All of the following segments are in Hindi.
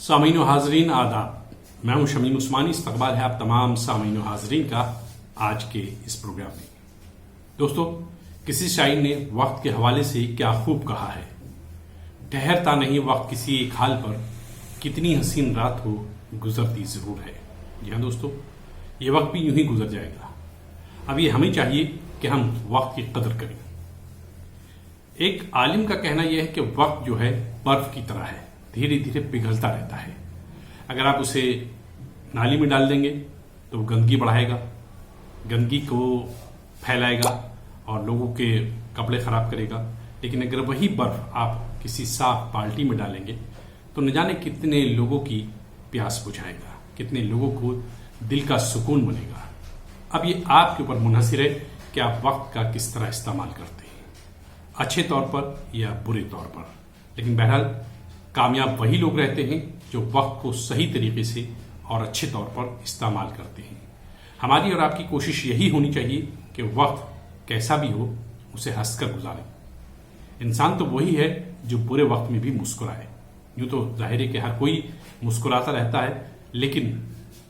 सामीन व हाजरीन आदाब, मैं हूं शमीम उस्मानी। इस्तकबाल है आप तमाम सामीन व हाजरीन का आज के इस प्रोग्राम में। दोस्तों, किसी शायर ने वक्त के हवाले से क्या खूब कहा है, ठहरता नहीं वक्त किसी एक हाल पर, कितनी हसीन रात हो गुजरती जरूर है। जी हाँ दोस्तों, ये वक्त भी यूं ही गुजर जाएगा। अब ये हमें चाहिए कि हम वक्त की कदर करें। एक आलिम का कहना यह है कि वक्त जो है बर्फ की तरह है, धीरे धीरे पिघलता रहता है। अगर आप उसे नाली में डाल देंगे तो वो गंदगी बढ़ाएगा, गंदगी को फैलाएगा और लोगों के कपड़े खराब करेगा। लेकिन अगर वही बर्फ आप किसी साफ बाल्टी में डालेंगे तो न जाने कितने लोगों की प्यास बुझाएगा, कितने लोगों को दिल का सुकून बनेगा। अब ये आपके ऊपर मुनहसिर है कि आप वक्त का किस तरह इस्तेमाल करते हैं, अच्छे तौर पर या बुरे तौर पर। लेकिन बहरहाल कामयाब वही लोग रहते हैं जो वक्त को सही तरीके से और अच्छे तौर पर इस्तेमाल करते हैं। हमारी और आपकी कोशिश यही होनी चाहिए कि वक्त कैसा भी हो उसे हंसकर गुजारें। इंसान तो वही है जो बुरे वक्त में भी मुस्कुराए। यूं तो जाहिर है कि हर कोई मुस्कुराता रहता है, लेकिन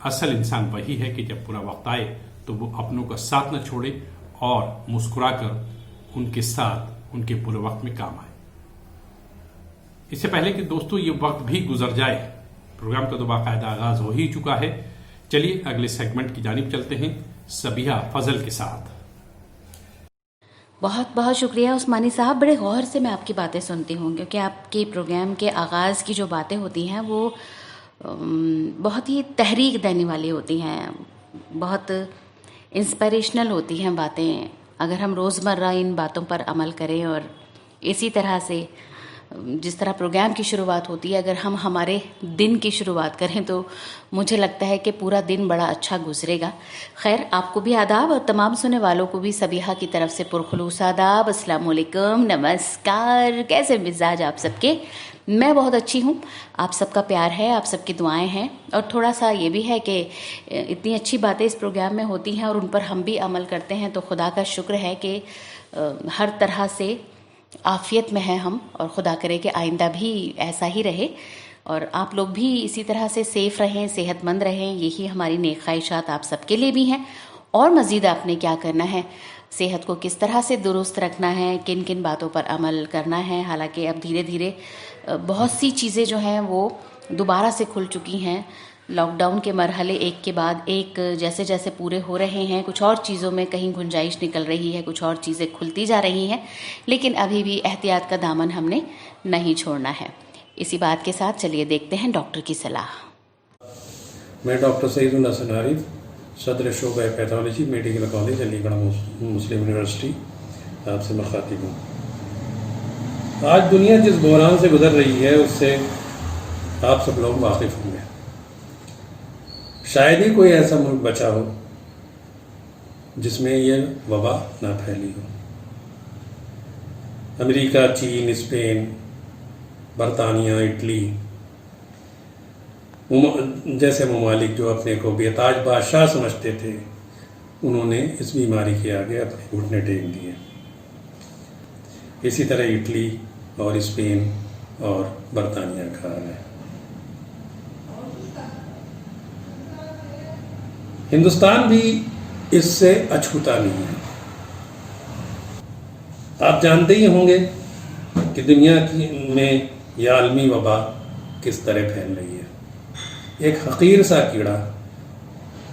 असल इंसान वही है कि जब बुरा वक्त आए तो वो अपनों का साथ न छोड़े और मुस्कुराकर उनके साथ उनके बुरे वक्त में काम आए। इससे पहले कि दोस्तों ये वक्त भी गुजर जाए, प्रोग्राम का तो बाकायदा आगाज हो ही चुका है। चलिए अगले सेगमेंट की जानिब चलते हैं सबिहा फजल के साथ। बहुत बहुत शुक्रिया उस्मानी साहब, बड़े गौर से मैं आपकी बातें सुनती हूँ, क्योंकि आपके प्रोग्राम के आगाज़ की जो बातें होती हैं वो बहुत ही तहरीक देने वाली होती हैं, बहुत इंस्पिरेशनल होती हैं बातें। अगर हम रोज़मर्रा इन बातों पर अमल करें और इसी तरह से जिस तरह प्रोग्राम की शुरुआत होती है, अगर हम हमारे दिन की शुरुआत करें तो मुझे लगता है कि पूरा दिन बड़ा अच्छा गुजरेगा। खैर, आपको भी आदाब और तमाम सुनने वालों को भी सबिहा की तरफ से पुरखुलूस आदाब। अस्सलाम वालेकुम, नमस्कार। कैसे मिजाज आप सबके? मैं बहुत अच्छी हूँ। आप सबका प्यार है, आप सबकी दुआएं हैं, और थोड़ा सा ये भी है कि इतनी अच्छी बातें इस प्रोग्राम में होती हैं और उन पर हम भी अमल करते हैं, तो खुदा का शुक्र है कि हर तरह से आफियत में हैं हम, और खुदा करे कि आइंदा भी ऐसा ही रहे और आप लोग भी इसी तरह से सेफ रहें, सेहतमंद रहें। यही हमारी नेक ख्वाहिशात आप सबके लिए भी हैं। और मज़ीद आपने क्या करना है, सेहत को किस तरह से दुरुस्त रखना है, किन किन बातों पर अमल करना है। हालांकि अब धीरे धीरे बहुत सी चीज़ें जो हैं वो दोबारा से खुल चुकी हैं। लॉकडाउन के मरहले एक के बाद एक जैसे जैसे पूरे हो रहे हैं, कुछ और चीज़ों में कहीं गुंजाइश निकल रही है, कुछ और चीज़ें खुलती जा रही हैं, लेकिन अभी भी एहतियात का दामन हमने नहीं छोड़ना है। इसी बात के साथ चलिए देखते हैं डॉक्टर की सलाह। मैं डॉक्टर सईदुल हसन आरिफ, सदर शोबा पैथोलॉजी, मेडिकल कॉलेज अलीगढ़ मुस्लिम यूनिवर्सिटी, आपसे मुखातिब हूँ। आज दुनिया जिस बहरान से गुजर रही है उससे आप सब लोग वाकिफ़ होंगे। शायद ही कोई ऐसा मुल्क बचा हो जिसमें यह वबा ना फैली हो। अमेरिका, चीन, स्पेन, बरतानिया, इटली जैसे ममालिक जो अपने को बेताज बादशाह समझते थे, उन्होंने इस बीमारी के आगे अपने घुटने टेक दिए। इसी तरह इटली और स्पेन और बरतानिया का हाल है। हिंदुस्तान भी इससे अछूता नहीं है। आप जानते ही होंगे कि दुनिया में यह आलमी वबा किस तरह फैल रही है। एक हकीर सा कीड़ा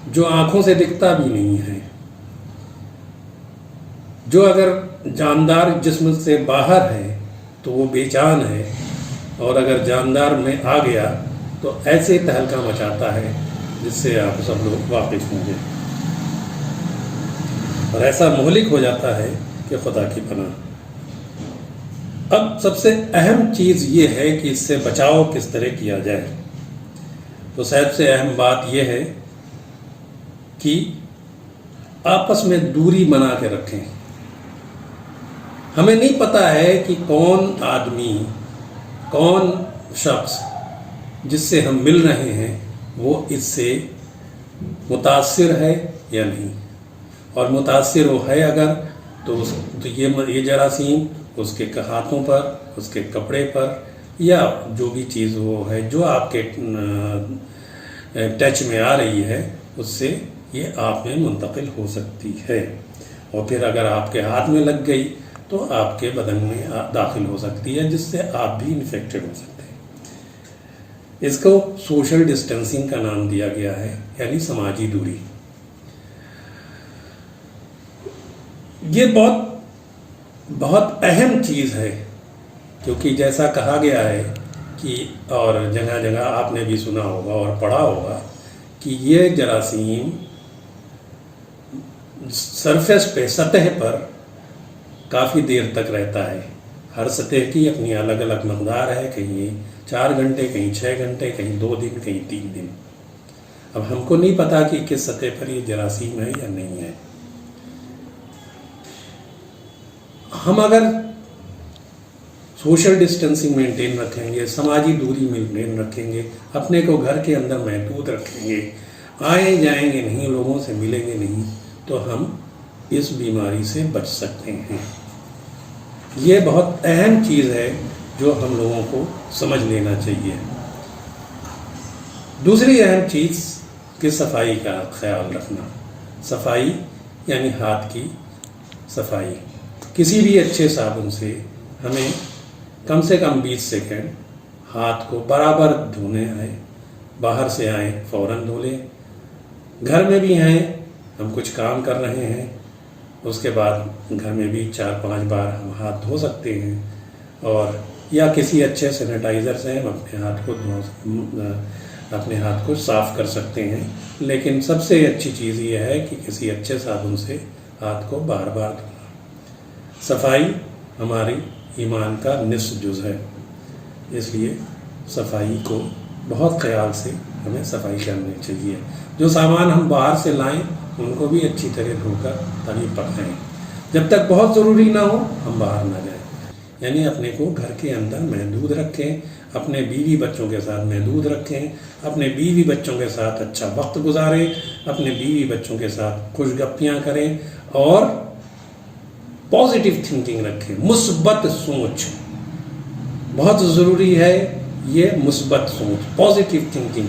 जो आंखों से दिखता भी नहीं है, जो अगर जानदार जिस्म से बाहर है तो वो बेजान है, और अगर जानदार में आ गया तो ऐसे तहलका मचाता है जिससे आप सब लोग वाकिफ होंगे, और ऐसा मुहलिक हो जाता है कि खुदा की पनाह। अब सबसे अहम चीज़ ये है कि इससे बचाव किस तरह किया जाए। तो सबसे अहम बात यह है कि आपस में दूरी बना के रखें। हमें नहीं पता है कि कौन आदमी, कौन शख्स जिससे हम मिल रहे हैं वो इससे मुतासिर है या नहीं, और मुतासिर वो है अगर तो ये जरासीम उसके हाथों पर, उसके कपड़े पर या जो भी चीज़ वो है जो आपके टच में आ रही है, उससे ये आप में मुंतकिल हो सकती है, और फिर अगर आपके हाथ में लग गई तो आपके बदन में दाखिल हो सकती है, जिससे आप भी इन्फेक्टेड हो सकते हैं। इसको सोशल डिस्टेंसिंग का नाम दिया गया है, यानी समाजी दूरी। ये बहुत बहुत अहम चीज़ है, क्योंकि जैसा कहा गया है कि, और जगह जगह आपने भी सुना होगा और पढ़ा होगा कि ये जरासीम सरफेस पे, सतह पर काफ़ी देर तक रहता है। हर सतह की अपनी अलग अलग मकदार है, कहीं 4 घंटे, कहीं 6 घंटे, कहीं 2 दिन, कहीं 3 दिन। अब हमको नहीं पता कि किस सतह पर ये जरासीम है या नहीं है। हम अगर सोशल डिस्टेंसिंग मेंटेन रखेंगे, समाजी दूरी मेंटेन रखेंगे, अपने को घर के अंदर महफूज रखेंगे, आए जाएंगे नहीं, लोगों से मिलेंगे नहीं, तो हम इस बीमारी से बच सकते हैं। ये बहुत अहम चीज़ है जो हम लोगों को समझ लेना चाहिए। दूसरी अहम चीज़ कि सफाई का ख्याल रखना। सफाई यानी हाथ की सफाई। किसी भी अच्छे साबुन से हमें कम से कम 20 सेकेंड हाथ को बराबर धोने आए। बाहर से आए फौरन धो लें, घर में भी हैं, हम कुछ काम कर रहे हैं, उसके बाद घर में भी 4-5 बार हम हाथ धो सकते हैं, और या किसी अच्छे सैनिटाइज़र से हम अपने हाथ को साफ़ कर सकते हैं। लेकिन सबसे अच्छी चीज़ ये है कि किसी अच्छे साबुन से हाथ को बार बार धोना। सफाई हमारी ईमान का निस्फ जुज़ है, इसलिए सफाई को बहुत ख्याल से हमें सफाई करनी चाहिए। जो सामान हम बाहर से लाएं उनको भी अच्छी तरह धोकर तभी पकाएं। जब तक बहुत ज़रूरी ना हो हम बाहर ना जाएं, यानी अपने को घर के अंदर महदूद रखें, अपने बीवी बच्चों के साथ महदूद रखें, अपने बीवी बच्चों के साथ अच्छा वक्त गुजारें, अपने बीवी बच्चों के साथ खुशगप्पियाँ करें, और पॉजिटिव थिंकिंग रखें, मुस्बत सोच। बहुत ज़रूरी है ये मुस्बत सोच, पॉजिटिव थिंकिंग।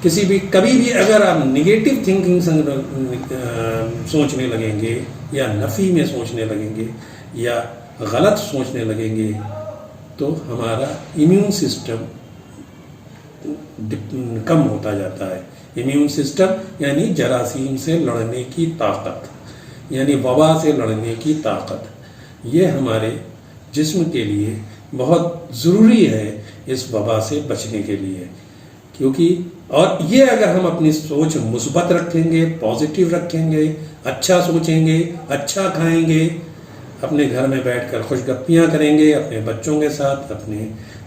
कभी भी अगर आप निगेटिव थिंकिंग सोचने लगेंगे, या नफ़ी में सोचने लगेंगे, या गलत सोचने लगेंगे, तो हमारा इम्यून सिस्टम कम होता जाता है। इम्यून सिस्टम यानी जरासीम से लड़ने की ताकत, यानी वबा से लड़ने की ताकत। ये हमारे जिस्म के लिए बहुत ज़रूरी है इस वबा से बचने के लिए, क्योंकि और ये अगर हम अपनी सोच मुस्बत रखेंगे, पॉजिटिव रखेंगे, अच्छा सोचेंगे, अच्छा खाएंगे, अपने घर में बैठकर खुशगप्पियाँ करेंगे अपने बच्चों के साथ, अपने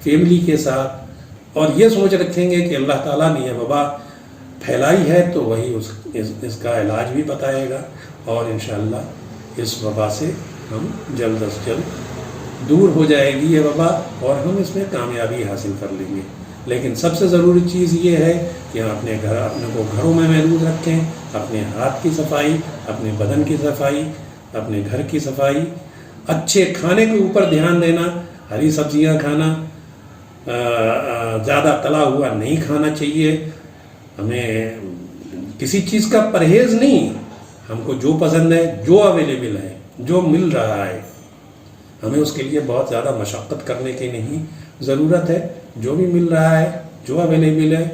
फैमिली के साथ, और ये सोच रखेंगे कि अल्लाह ताला ने यह वबा फैलाई है तो वही इसका इलाज भी बताएगा, और इंशाअल्लाह इस वबा से हम जल्द अज जल्द दूर हो जाएगी ये वबा, और हम इसमें कामयाबी हासिल कर लेंगे। लेकिन सबसे ज़रूरी चीज़ ये है कि हम अपने को घरों में महफूज रखें, अपने हाथ की सफाई, अपने बदन की सफाई, अपने घर की सफाई, अच्छे खाने के ऊपर ध्यान देना, हरी सब्जियां खाना, ज़्यादा तला हुआ नहीं खाना चाहिए। हमें किसी चीज़ का परहेज़ नहीं, हमको जो पसंद है, जो अवेलेबल है, जो मिल रहा है, हमें उसके लिए बहुत ज़्यादा मशक्क़त करने की नहीं ज़रूरत है। जो भी मिल रहा है, जो अवेलेबल है,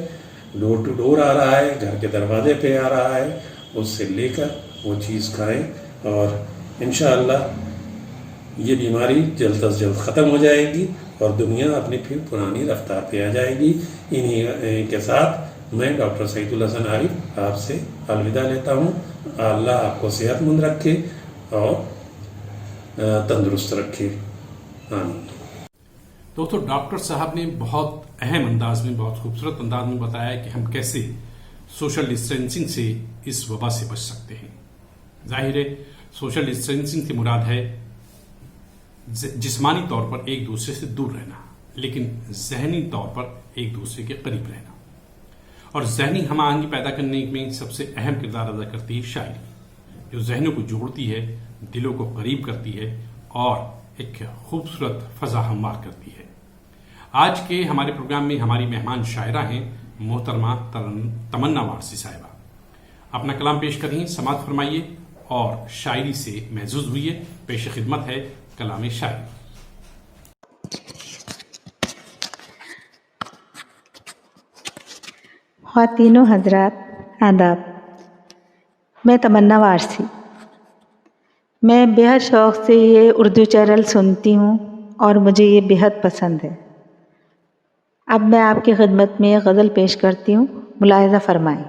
डोर टू डोर आ रहा है, घर के दरवाजे पे आ रहा है, उससे लेकर वो चीज़ खाएं, और इंशाअल्लाह ये बीमारी जल्द अज जल्द ख़त्म हो जाएगी और दुनिया अपनी फिर पुरानी रफ्तार पे आ जाएगी। इन्हीं के साथ मैं डॉक्टर सईदुल हसन आरिफ आपसे अलविदा लेता हूँ। अल्लाह आपको सेहतमंद रखे और तंदुरुस्त रखे, आमीन। दोस्तों, डॉक्टर साहब ने बहुत अहम अंदाज में, बहुत खूबसूरत अंदाज में बताया कि हम कैसे सोशल डिस्टेंसिंग से इस वबा से बच सकते हैं। जाहिर है सोशल डिस्टेंसिंग से मुराद है जिस्मानी तौर पर एक दूसरे से दूर रहना, लेकिन जहनी तौर पर एक दूसरे के करीब रहना। और जहनी हम आहंगी पैदा करने में सबसे अहम किरदार अदा करती है शायरी, जो जहनों को जोड़ती है, दिलों को करीब करती है और एक खूबसूरत फजा हमवार करती है। आज के हमारे प्रोग्राम में हमारी मेहमान शायरा हैं मोहतरमा तमन्ना वारसी साहिबा। अपना कलाम पेश करें, समाअत फरमाइए और शायरी से महजूज हुई। पेश खिदमत है कलाम शायरी। ख़वातीनो हज़रात आदाब। मैं तमन्ना वारसी। मैं बेहद शौक़ से ये उर्दू चैनल सुनती हूँ और मुझे ये बेहद पसंद है। अब मैं आपकी खिदमत में गज़ल पेश करती हूँ, मुलाहिज़ा फरमाएं।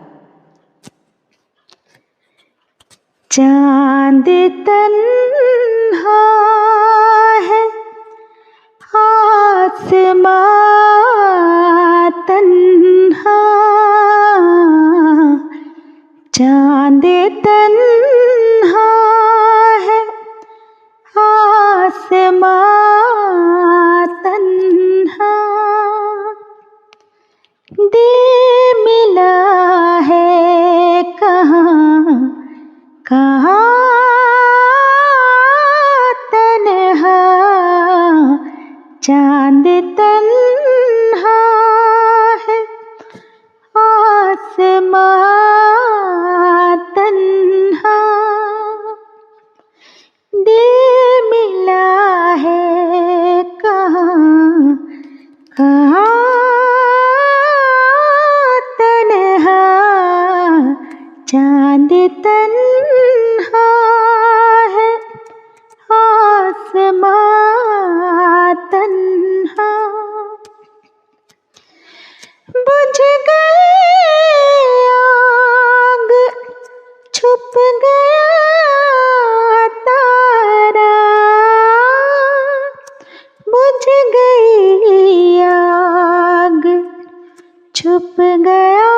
चाँद तन्हा है, आसमां तन्हा, चाँद तन्हा है, आसमां तन्हा, दिल मिला है कहाँ कहाँ तन्हा, चाँद तन्हा है, आसमां तन्हा, दिल मिला है कहाँ कहाँ तन्हा, चाँद तन्हा है, आसमां तन्हा, बुझ गई आग, छुप गया तारा, बुझ गई आग, छुप गया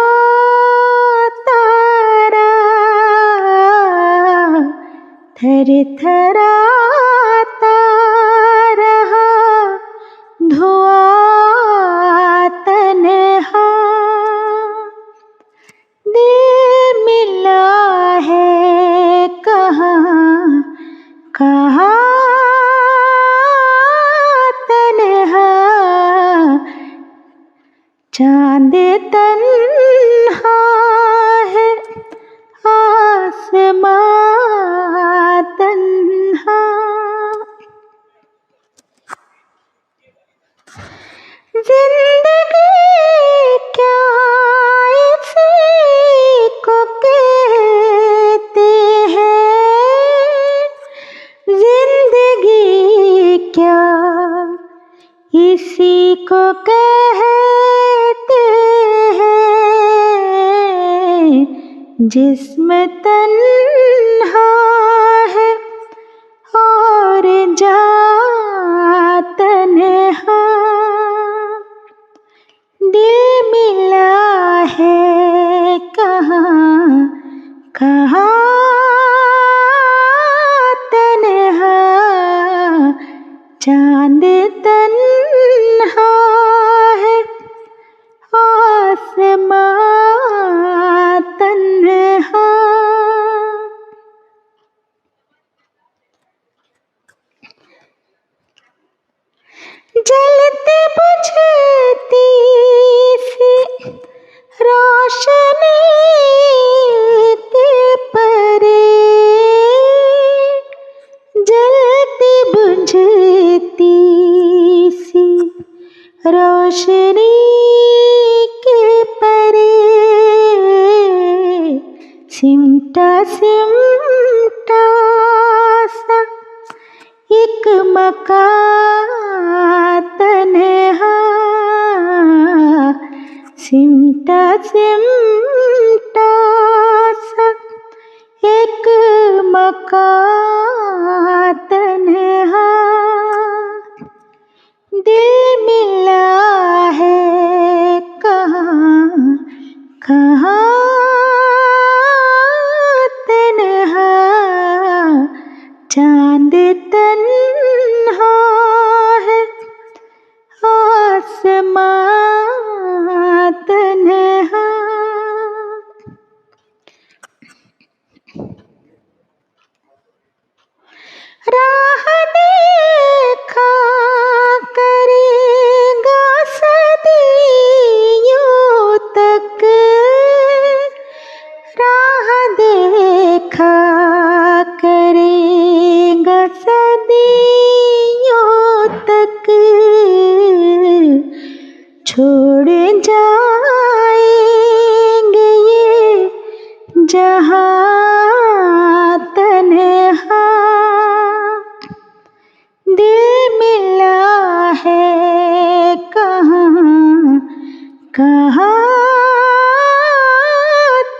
तारा, थर थराता रहा धुआं तन्हा, दिल मिला है कहाँ कहाँ तन्हा, चाँद तन्हा है, आसमां तन्हा, जिंदगी क्या इसी को कहते हैं, जिंदगी क्या इसी को कहते हैं, जिस्म तन्हा है और जान तन्हा, दिल मिला है कहाँ कहाँ तन्हा, चाँद तन्हा है, आसमां तन्हा, जलती बुझती सी रोशनी के परे, जलती बुझती सी रोशनी के परे, सिमटा सिमटा सा एक मकान तन्हा, सिमटा सिमटा सा एक मकान तन्हा, दिल मिला है कहाँ कहाँ तन्हा, चाँद तन्हा है, आसमां तन्हा, राह देखा करेगा छोड़ जाएंगे ये जहां तन्हा, दिल मिला है कहाँ कहाँ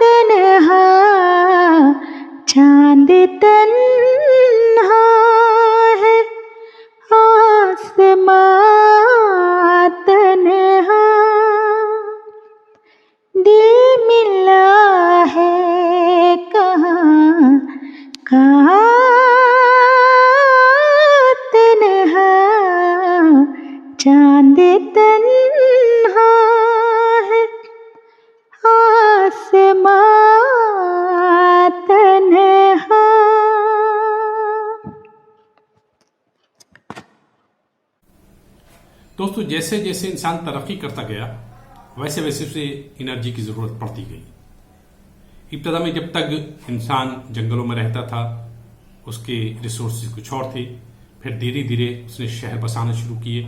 तन्हा, चांद तन्हा है आसमां तन्हा, दिल मिला है कहाँ कहाँ तन्हा, चांद तन्हा है आसमां तन्हा। दोस्तों, जैसे जैसे इंसान तरक्की करता गया वैसे वैसे उसे एनर्जी की जरूरत पड़ती गई। इब्तदा में जब तक इंसान जंगलों में रहता था उसके रिसोर्सेज कुछ और थे, फिर धीरे धीरे उसने शहर बसाना शुरू किए,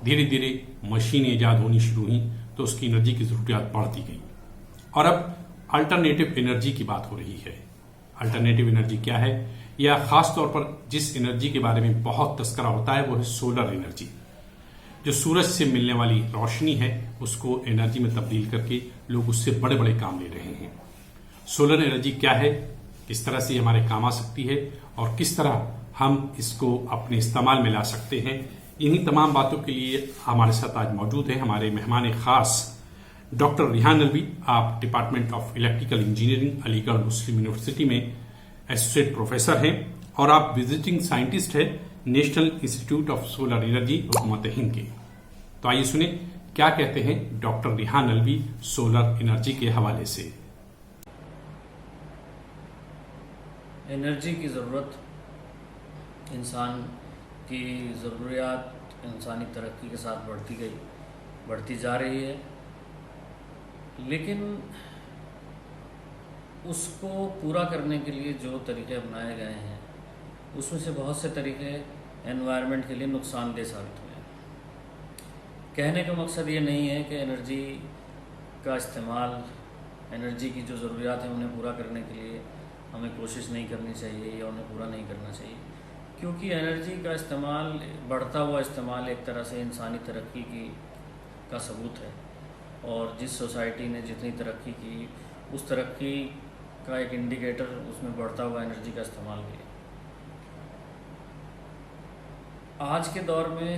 धीरे धीरे मशीनें ईजाद होनी शुरू हुई तो उसकी एनर्जी की जरूरत बढ़ती गई। और अब अल्टरनेटिव एनर्जी की बात हो रही है। अल्टरनेटिव एनर्जी क्या है? या खास तौर पर जिस एनर्जी के बारे में बहुत तस्करा होता है वो है सोलर एनर्जी। जो सूरज से मिलने वाली रोशनी है उसको एनर्जी में तब्दील करके लोग उससे बड़े बड़े काम ले रहे हैं। सोलर एनर्जी क्या है, किस तरह से हमारे काम आ सकती है और किस तरह हम इसको अपने इस्तेमाल में ला सकते हैं, इन्हीं तमाम बातों के लिए हमारे साथ आज मौजूद है हमारे मेहमान खास डॉक्टर रिहान अलवी। आप department of electrical engineering Aligarh Muslim university में एसोसिएट प्रोफेसर हैं और आप विजिटिंग साइंटिस्ट हैं national institute of solar energy हुकूमत हिंद के। तो आइए सुने क्या कहते हैं doctor Rihan Alvi solar energy के हवाले से। एनर्जी की ज़रूरत इंसान की ज़रूरियात इंसानी तरक्की के साथ बढ़ती जा रही है, लेकिन उसको पूरा करने के लिए जो तरीके अपनाए गए हैं उसमें से बहुत से तरीके एनवायरनमेंट के लिए नुकसानदेह साबित हुए हैं। कहने का मकसद ये नहीं है कि एनर्जी का इस्तेमाल, एनर्जी की जो ज़रूरियात हैं उन्हें पूरा करने के लिए हमें कोशिश नहीं करनी चाहिए या उन्हें पूरा नहीं करना चाहिए, क्योंकि एनर्जी का इस्तेमाल, बढ़ता हुआ इस्तेमाल एक तरह से इंसानी तरक्की का सबूत है। और जिस सोसाइटी ने जितनी तरक्की की उस तरक्की का एक इंडिकेटर उसमें बढ़ता हुआ एनर्जी का इस्तेमाल भी है। आज के दौर में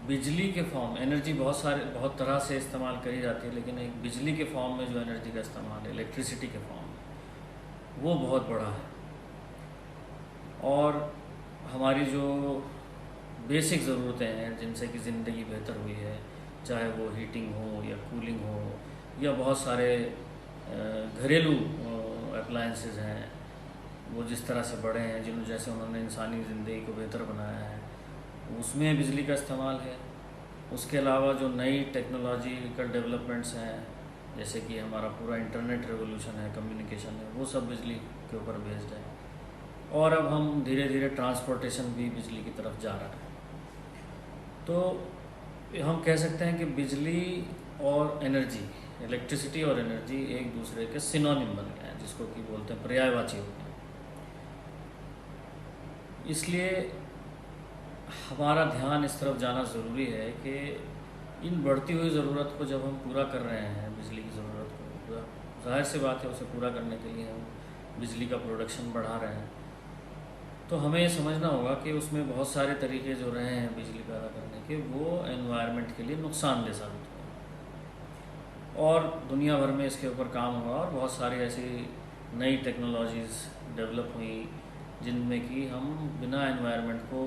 बिजली के फॉर्म, एनर्जी बहुत तरह से इस्तेमाल करी जाती है, लेकिन एक बिजली के फॉर्म में जो एनर्जी का इस्तेमाल है, इलेक्ट्रिसिटी के फॉर्म में, वो बहुत बड़ा है। और हमारी जो बेसिक ज़रूरतें हैं जिनसे कि ज़िंदगी बेहतर हुई है, चाहे वो हीटिंग हो या कूलिंग हो या बहुत सारे घरेलू अप्लायंसेस हैं, वो जिस तरह से बढ़े हैं, जैसे उन्होंने इंसानी ज़िंदगी को बेहतर बनाया है, उसमें बिजली का इस्तेमाल है। उसके अलावा जो नई टेक्नोलॉजिकल डेवलपमेंट्स हैं, जैसे कि हमारा पूरा इंटरनेट रेवोल्यूशन है, कम्युनिकेशन है, वो सब बिजली के ऊपर बेस्ड है। और अब हम धीरे धीरे ट्रांसपोर्टेशन भी बिजली की तरफ जा रहा है। तो हम कह सकते हैं कि बिजली और एनर्जी, इलेक्ट्रिसिटी और एनर्जी एक दूसरे के सिनोनिम बन गए हैं, जिसको कि बोलते हैं पर्यायवाची हो गए। इसलिए हमारा ध्यान इस तरफ जाना ज़रूरी है कि इन बढ़ती हुई ज़रूरत को जब हम पूरा कर रहे हैं, बिजली की ज़रूरत को, जाहिर सी बात है उसे पूरा करने के लिए हम बिजली का प्रोडक्शन बढ़ा रहे हैं, तो हमें ये समझना होगा कि उसमें बहुत सारे तरीके जो रहे हैं बिजली पैदा करने के, वो एनवायरनमेंट के लिए नुकसानदेह साबित हुए और दुनिया भर में इसके ऊपर काम हुआ और बहुत सारी ऐसी नई टेक्नोलॉजीज़ डेवलप हुई जिनमें कि हम बिना एनवायरनमेंट को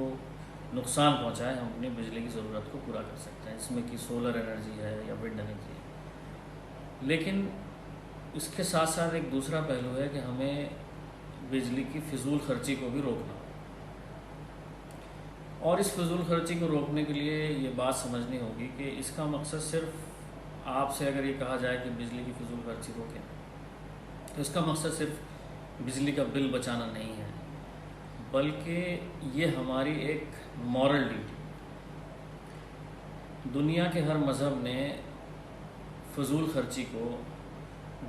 नुकसान पहुंचाए हम अपनी बिजली की ज़रूरत को पूरा कर सकते हैं। इसमें कि सोलर एनर्जी है या विंड एनर्जी है। लेकिन इसके साथ साथ एक दूसरा पहलू है कि हमें बिजली की फिजूल खर्ची को भी रोकना, और इस फिजूल खर्ची को रोकने के लिए ये बात समझनी होगी कि इसका मकसद सिर्फ आपसे अगर ये कहा जाए कि बिजली की फिजूल खर्ची रोकें, तो इसका मकसद सिर्फ बिजली का बिल बचाना नहीं है, बल्कि ये हमारी एक मॉरल ड्यूटी। दुनिया के हर मज़हब ने फजूल खर्ची को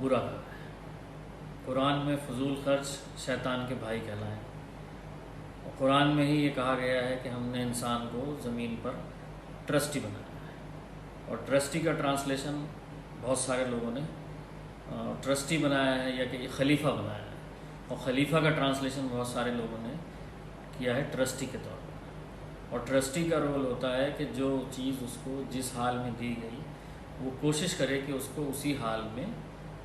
बुरा कर रहे हैं। कुरान में फजूल खर्च शैतान के भाई कहलाए और कुरान में ही ये कहा गया है कि हमने इंसान को ज़मीन पर ट्रस्टी बनाया है। और ट्रस्टी का ट्रांसलेशन बहुत सारे लोगों ने ट्रस्टी बनाया है या कि खलीफा बनाया है, और खलीफा का ट्रांसलेशन बहुत सारे लोगों ने किया है ट्रस्टी के तौर पर। और ट्रस्टी का रोल होता है कि जो चीज़ उसको जिस हाल में दी गई वो कोशिश करे कि उसको उसी हाल में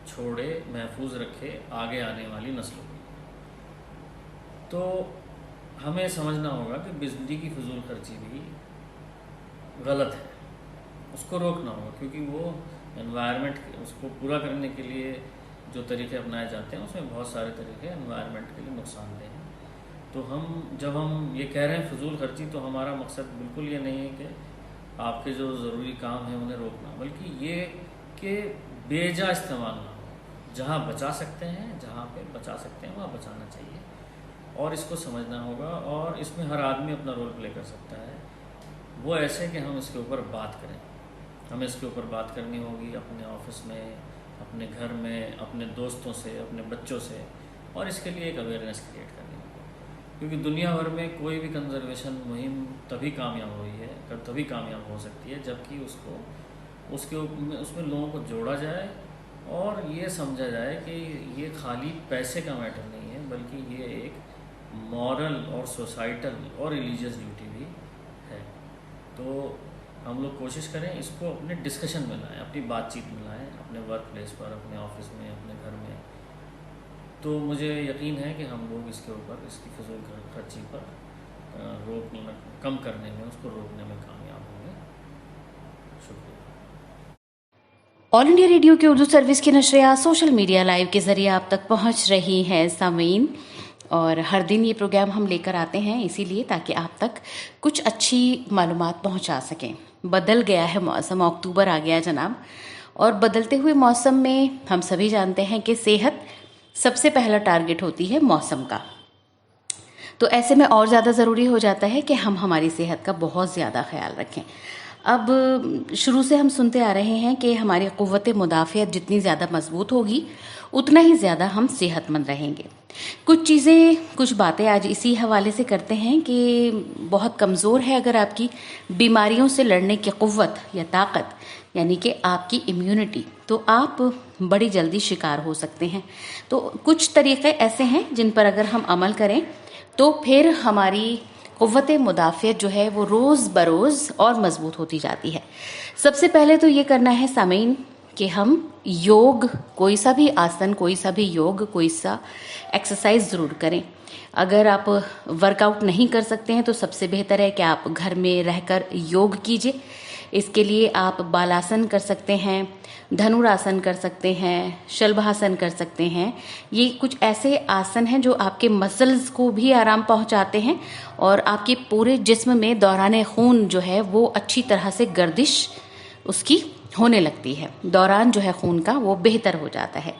छोड़े, महफूज रखे आगे आने वाली नस्लों को। तो हमें समझना होगा कि बिजली की फजूल खर्ची भी गलत है, उसको रोकना होगा, क्योंकि वो एनवायरनमेंट उसको पूरा करने के लिए जो तरीके अपनाए जाते हैं उसमें बहुत सारे तरीके एनवायरनमेंट के लिए नुकसानदेह हैं। तो जब हम ये कह रहे हैं फजूल खर्ची, तो हमारा मकसद बिल्कुल ये नहीं है कि आपके जो ज़रूरी काम हैं उन्हें रोकना, बल्कि ये कि बेजा इस्तेमाल ना हो। जहाँ बचा सकते हैं, जहाँ पे बचा सकते हैं वहाँ बचाना चाहिए, और इसको समझना होगा। और इसमें हर आदमी अपना रोल प्ले कर सकता है। वो ऐसे कि हम इसके ऊपर बात करें, हमें इसके ऊपर बात करनी होगी अपने ऑफिस में, अपने घर में, अपने दोस्तों से, अपने बच्चों से, और इसके लिए एक अवेयरनेस क्रिएट करनी होगी। क्योंकि दुनिया भर में कोई भी कंजर्वेशन मुहिम तभी कामयाब हुई है, तभी कामयाब हो सकती है जबकि उसमें लोगों को जोड़ा जाए और ये समझा जाए कि ये खाली पैसे का मैटर नहीं है, बल्कि ये एक मॉरल और सोसाइटल और रिलीजियस ड्यूटी भी है। तो हम लोग कोशिश करें इसको अपने डिस्कशन में लाएं, अपनी बातचीत में लाएं, अपने वर्क प्लेस पर, अपने ऑफिस में, अपने घर में। तो मुझे यकीन है कि हम लोग इसके ऊपर, इसकी फजूल खर्ची पर कम करने में, उसको रोकने में कामयाब होंगे। शुक्रिया। ऑल इंडिया रेडियो की उर्दू सर्विस की नशरियात सोशल मीडिया लाइव के जरिए आप तक पहुंच रही हैं सामीन, और हर दिन ये प्रोग्राम हम लेकर आते हैं इसीलिए ताकि आप तक कुछ अच्छी मालूमात पहुंचा सकें। बदल गया है मौसम, अक्टूबर आ गया जनाब, और बदलते हुए मौसम में हम सभी जानते हैं कि सेहत सबसे पहला टारगेट होती है मौसम का। तो ऐसे में और ज़्यादा ज़रूरी हो जाता है कि हम हमारी सेहत का बहुत ज़्यादा ख्याल रखें। अब शुरू से हम सुनते आ रहे हैं कि हमारी क़ुव्वत मुदाफ़ियत जितनी ज़्यादा मजबूत होगी उतना ही ज़्यादा हम सेहतमंद रहेंगे। कुछ चीज़ें, कुछ बातें आज इसी हवाले से करते हैं कि बहुत कमज़ोर है अगर आपकी बीमारियों से लड़ने की क़ुव्वत या ताकत, यानी कि आपकी इम्यूनिटी, तो आप बड़ी जल्दी शिकार हो सकते हैं। तो कुछ तरीक़े ऐसे हैं जिन पर अगर हम अमल करें तो फिर हमारी क़ुव्वत मुदाफ़ियत जो है वो रोज़ बरोज़ और मज़बूत होती जाती है। सबसे पहले तो ये करना है सामीन कि हम योग, कोई सा भी आसन, कोई सा भी योग, कोई सा एक्सरसाइज ज़रूर करें। अगर आप वर्कआउट नहीं कर सकते हैं तो सबसे बेहतर है कि आप घर में रहकर योग कीजिए। इसके लिए आप बालासन कर सकते हैं, धनुरासन कर सकते हैं, शलभासन कर सकते हैं। ये कुछ ऐसे आसन हैं जो आपके मसल्स को भी आराम पहुंचाते हैं और आपके पूरे जिस्म में दौरान खून जो है वो अच्छी तरह से गर्दिश उसकी होने लगती है, दौरान जो है खून का वो बेहतर हो जाता है।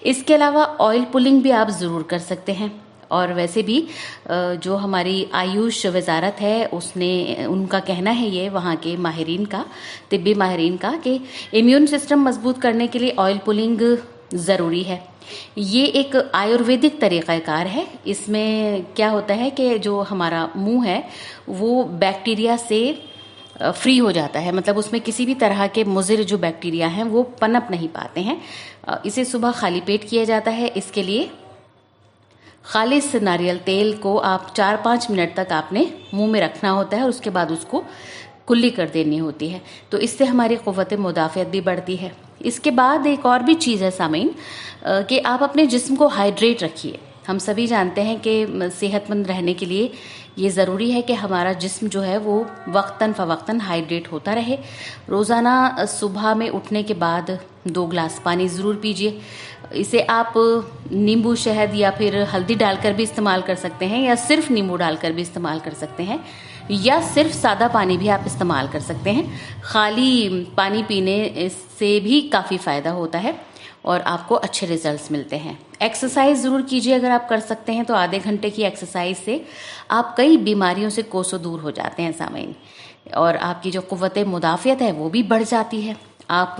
इसके अलावा ऑयल पुलिंग भी आप ज़रूर कर सकते हैं। और वैसे भी जो हमारी आयुष वजारत है उसने, उनका कहना है ये, वहाँ के माहिरीन का, तिब्बी माहिरीन का, कि इम्यून सिस्टम मजबूत करने के लिए ऑयल पुलिंग ज़रूरी है। ये एक आयुर्वेदिक तरीक़ाकार है। इसमें क्या होता है कि जो हमारा मुंह है वो बैक्टीरिया से फ्री हो जाता है, मतलब उसमें किसी भी तरह के मुज़िर जो बैक्टीरिया हैं वो पनप नहीं पाते हैं। इसे सुबह खाली पेट किया जाता है। इसके लिए खालिस नारियल तेल को आप 4-5 मिनट तक आपने मुंह में रखना होता है और उसके बाद उसको कुल्ली कर देनी होती है। तो इससे हमारी क़ुव्वत मुदाफ़ियत भी बढ़ती है। इसके बाद एक और भी चीज़ है सामीन कि आप अपने जिस्म को हाइड्रेट रखिए। हम सभी जानते हैं कि सेहतमंद रहने के लिए ये ज़रूरी है कि हमारा जिस्म जो है वो वक्तन फ़वक्तन हाइड्रेट होता रहे। रोज़ाना सुबह में उठने के बाद 2 गिलास पानी ज़रूर पीजिए। इसे आप नींबू शहद या फिर हल्दी डालकर भी इस्तेमाल कर सकते हैं, या सिर्फ नींबू डालकर भी इस्तेमाल कर सकते हैं, या सिर्फ सादा पानी भी आप इस्तेमाल कर सकते हैं। खाली पानी पीने से भी काफ़ी फ़ायदा होता है और आपको अच्छे रिजल्ट्स मिलते हैं। एक्सरसाइज ज़रूर कीजिए अगर आप कर सकते हैं तो। आधे घंटे की एक्सरसाइज से आप कई बीमारियों से कोसों दूर हो जाते हैं सामीन, और आपकी जो क़ुव्वत मुदाफ़ियत है वो भी बढ़ जाती है। आप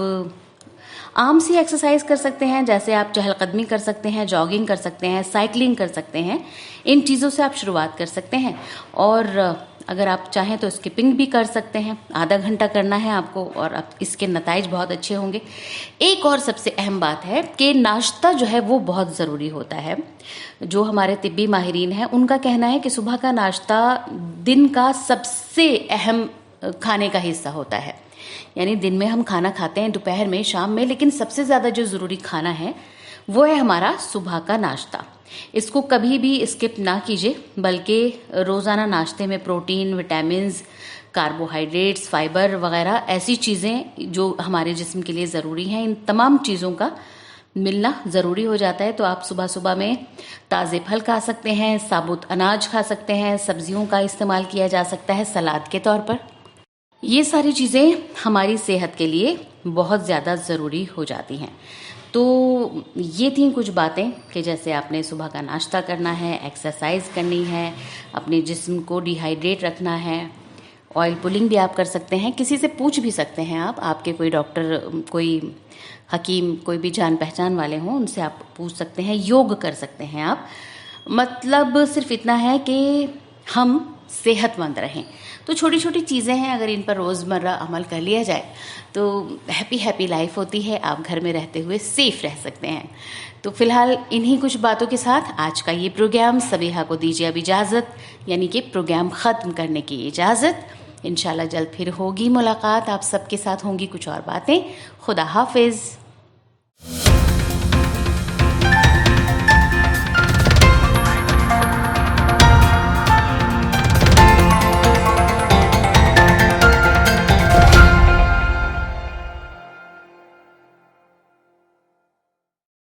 आम सी एक्सरसाइज कर सकते हैं, जैसे आप चहलकदमी कर सकते हैं, जॉगिंग कर सकते हैं, साइकिलिंग कर सकते हैं। इन चीज़ों से आप शुरुआत कर सकते हैं। और अगर आप चाहें तो स्किपिंग भी कर सकते हैं, आधा घंटा करना है आपको और आप इसके नताइज बहुत अच्छे होंगे। एक और सबसे अहम बात है कि नाश्ता जो है वो बहुत ज़रूरी होता है। जो हमारे तिब्बी माहिरीन हैं उनका कहना है कि सुबह का नाश्ता दिन का सबसे अहम खाने का हिस्सा होता है। यानी दिन में हम खाना खाते हैं, दोपहर में, शाम में, लेकिन सबसे ज़्यादा जो ज़रूरी खाना है वो है हमारा सुबह का नाश्ता। इसको कभी भी स्किप ना कीजिए, बल्कि रोज़ाना नाश्ते में प्रोटीन, विटामिन्स, कार्बोहाइड्रेट्स, फाइबर वगैरह ऐसी चीज़ें जो हमारे जिस्म के लिए ज़रूरी हैं, इन तमाम चीज़ों का मिलना ज़रूरी हो जाता है। तो आप सुबह सुबह में ताज़े फल खा सकते हैं, साबुत अनाज खा सकते हैं, सब्जियों का इस्तेमाल किया जा सकता है सलाद के तौर पर। ये सारी चीज़ें हमारी सेहत के लिए बहुत ज़्यादा ज़रूरी हो जाती हैं। तो ये थी कुछ बातें कि जैसे आपने सुबह का नाश्ता करना है, एक्सरसाइज करनी है, अपने जिस्म को डिहाइड्रेट रखना है, ऑयल पुलिंग भी आप कर सकते हैं। किसी से पूछ भी सकते हैं आप, आपके कोई डॉक्टर, कोई हकीम, कोई भी जान पहचान वाले हों, उनसे आप पूछ सकते हैं। योग कर सकते हैं आप। मतलब सिर्फ इतना है कि हम सेहतमंद रहें। तो छोटी छोटी चीज़ें हैं, अगर इन पर रोज़मर्रा अमल कर लिया जाए तो हैप्पी लाइफ होती है। आप घर में रहते हुए सेफ रह सकते हैं। तो फिलहाल इन्हीं कुछ बातों के साथ आज का ये प्रोग्राम सबीहा को दीजिए अब इजाज़त, यानी कि प्रोग्राम ख़त्म करने की इजाज़त। इंशाल्लाह जल्द फिर होगी मुलाकात, आप सबके साथ होंगी कुछ और बातें। खुदा हाफिज़।